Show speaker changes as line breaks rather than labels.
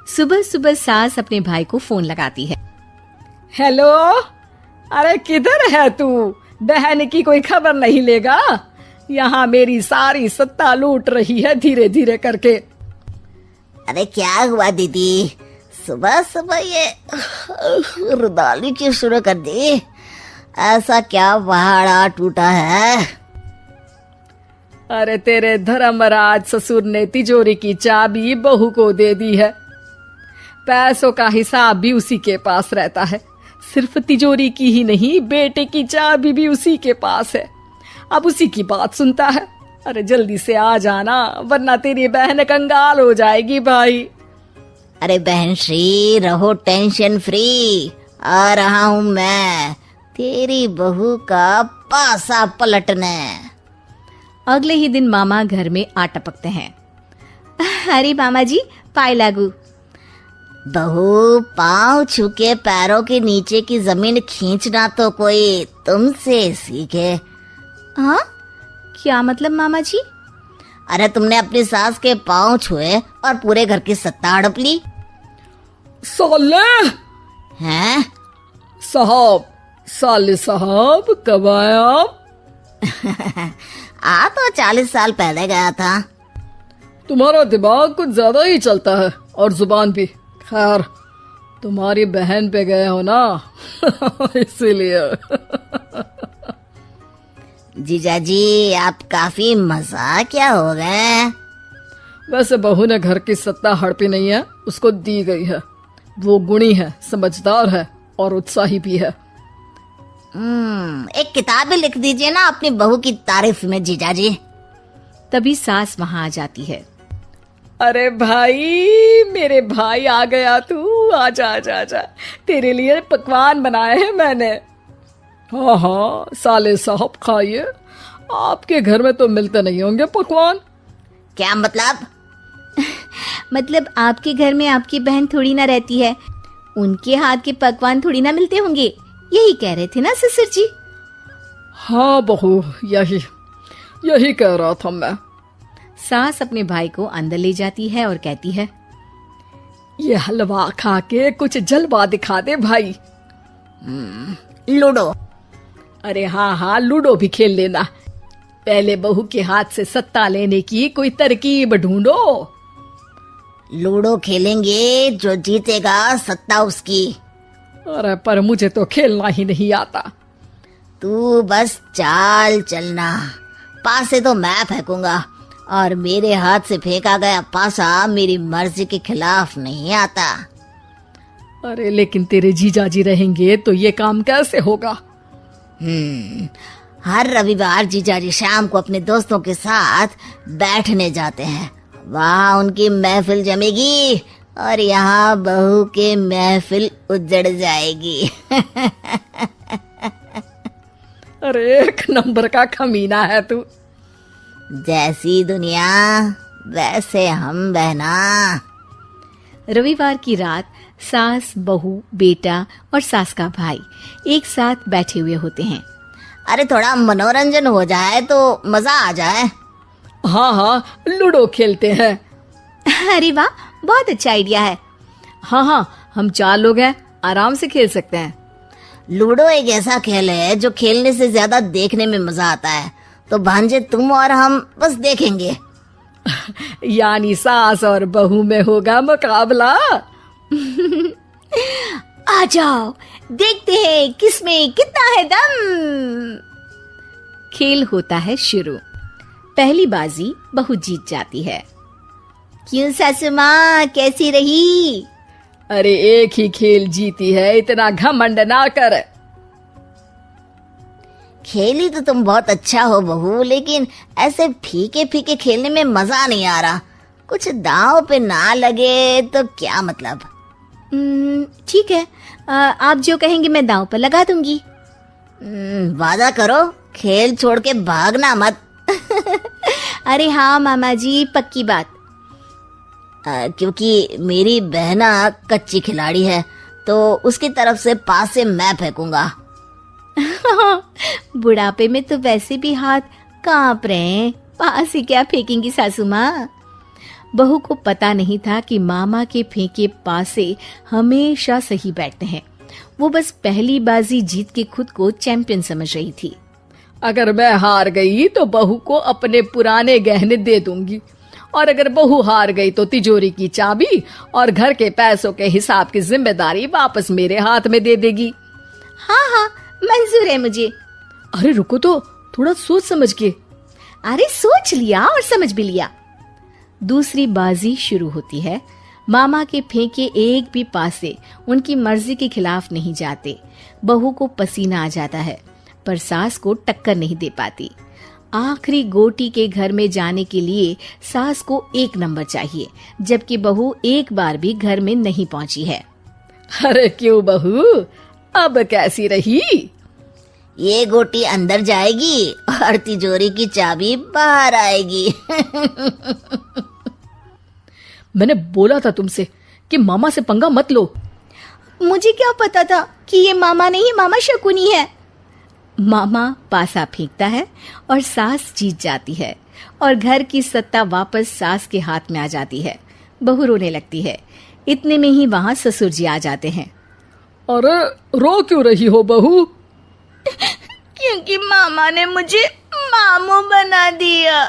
सुबह सुबह सास अपने भाई को फोन लगाती है।
हेलो, अरे किधर है तू? बहन की कोई खबर नहीं लेगा? यहाँ मेरी सारी सत्ता लूट रही है धीरे धीरे करके।
अरे क्या हुआ दीदी, सुबह सुबह ये रुदाली क्यों शुरू कर दी? ऐसा क्या पहाड़ा टूटा है?
अरे तेरे धर्मराज ससुर ने तिजोरी की चाबी बहू को दे दी है। पैसों का हिसाब भी उसी के पास रहता है। सिर्फ तिजोरी की ही नहीं, बेटे की चाबी भी उसी के पास है। अब उसी की बात सुनता है। अरे जल्दी से आ जाना, वरना तेरी बहन कंगाल हो जाएगी भाई।
अरे बहन श्री, रहो टेंशन फ्री, आ रहा हूँ मैं तेरी बहू का पासा पलटने।
अगले ही दिन मामा घर में आ टपकते हैं। अरे मामा जी, पाए लागू।
बहू, पाँव छू के पैरों के नीचे की जमीन खींचना तो कोई तुमसे सीखे।
हाँ, क्या मतलब मामा जी?
अरे तुमने अपनी सास के पाँव छुए और पूरे घर की सत्ता हड़प ली।
साले
हैं?
साहब, साले साहब कब आए आप?
आ तो 40 साल पहले गया था।
तुम्हारा दिमाग कुछ ज्यादा ही चलता है और जुबान भी। खैर, तुम्हारी बहन पे गए हो ना इसीलिए।
जीजाजी, आप काफी मजाकिया हो गए।
वैसे बहू ने घर की सत्ता हड़पी नहीं है, उसको दी गई है। वो गुणी है, समझदार है और उत्साही भी है।
एक किताब भी लिख दीजिए ना अपनी बहू की तारीफ में जीजाजी।
तभी सास वहां आ जाती है।
अरे भाई, मेरे भाई आ गया तू। आजा आजा आजा, तेरे लिए पकवान बनाए हैं मैंने। हाँ हाँ साले साहब, खाइए। आपके घर में तो मिलते नहीं होंगे पकवान।
क्या मतलब?
मतलब आपके घर में आपकी बहन थोड़ी ना रहती है, उनके हाथ के पकवान थोड़ी ना मिलते होंगे, यही कह रहे थे ना ससुर जी?
हाँ बहू, यही कह रहा था मैं।
सास अपने भाई को अंदर ले जाती है और कहती है,
ये हलवा खा के कुछ जलवा दिखा दे भाई।
लूडो?
अरे हाँ हाँ, लूडो भी खेल लेना। पहले बहू के हाथ से सत्ता लेने की कोई तरकीब ढूंढो।
लूडो खेलेंगे, जो जीतेगा सत्ता उसकी।
अरे पर मुझे तो खेलना ही नहीं आता।
तू बस चाल चलना, पासे तो मैं फेंकूंगा और मेरे हाथ से फेंका गया पासा मेरी मर्जी के खिलाफ नहीं आता।
अरे लेकिन तेरे जीजाजी रहेंगे तो ये काम कैसे होगा?
हर रविवार जीजाजी शाम को अपने दोस्तों के साथ बैठने जाते हैं। वहाँ उनकी महफिल जमेगी और यहाँ बहू के महफिल उजड़ जाएगी।
अरे एक नंबर का कमीना है तू।
जैसी दुनिया वैसे हम बहना।
रविवार की रात सास, बहू, बेटा और सास का भाई एक साथ बैठे हुए होते हैं।
अरे थोड़ा मनोरंजन हो जाए तो मजा आ जाए।
हाँ हाँ, लूडो खेलते हैं।
अरे वाह, बहुत अच्छा आइडिया है।
हाँ हाँ, हम 4 लोग हैं, आराम से खेल सकते हैं।
लूडो एक ऐसा खेल है जो खेलने से ज्यादा देखने में मजा आता है। तो भांजे, तुम और हम बस देखेंगे।
यानी सास और बहू में होगा मुकाबला।
आ जाओ, देखते हैं किसमें कितना है दम। खेल होता है शुरू। पहली बाजी बहू जीत जाती है।
क्यों सासू माँ, कैसी रही?
अरे एक ही खेल जीती है, इतना घमंड ना कर।
खेली तो तुम बहुत अच्छा हो बहू, लेकिन ऐसे फीके फीके खेलने में मजा नहीं आ रहा। कुछ दांव पे ना लगे तो क्या मतलब?
ठीक है, आप जो कहेंगे मैं दांव पर लगा दूंगी।
वादा करो, खेल छोड़ के भागना मत।
अरे हाँ मामा जी, पक्की बात।
क्योंकि मेरी बहना कच्ची खिलाड़ी है, तो उसकी तरफ से पास से मैं फेंकूंगा।
बुढ़ापे में तो वैसे भी हाथ कांप रहे हैं, पास ही क्या फेंकेंगी सासू माँ। बहू को पता नहीं था कि मामा के फेंके पासे हमेशा सही बैठते हैं। वो बस पहली बाजी जीत के खुद को चैंपियन समझ रही थी।
अगर मैं हार गई तो बहू को अपने पुराने गहने दे दूंगी, और अगर बहू हार गई तो तिजोरी की चाबी और घर के पैसों के हिसाब की जिम्मेदारी वापस मेरे हाथ में दे देगी।
हाँ हाँ, मंजूर है मुझे।
अरे रुको तो, थोड़ा सोच समझ के।
अरे सोच लिया और समझ भी लिया। दूसरी बाजी शुरू होती है। मामा के फेंके एक भी पासे उनकी मर्जी के खिलाफ नहीं जाते। बहू को पसीना आ जाता है, पर सास को टक्कर नहीं दे पाती। आखिरी गोटी के घर में जाने के लिए सास को 1 नंबर चाहिए, जबकि बहू एक बार भी घर में नहीं पहुंची है।
अरे क्यों बहू, अब कैसी रही?
ये गोटी अंदर जाएगी और तिजोरी की चाबी बाहर आएगी।
मैंने बोला था तुमसे कि मामा से पंगा मत लो।
मुझे क्या पता था कि ये मामा नहीं, मामा शकुनी है। मामा पासा फेंकता है और सास जीत जाती है और घर की सत्ता वापस सास के हाथ में आ जाती है। बहू रोने लगती है। इतने में ही वहां ससुर जी आ जाते हैं।
अरे रो क्यों रही हो बहू?
क्योंकि मामा ने मुझे मामू बना दिया।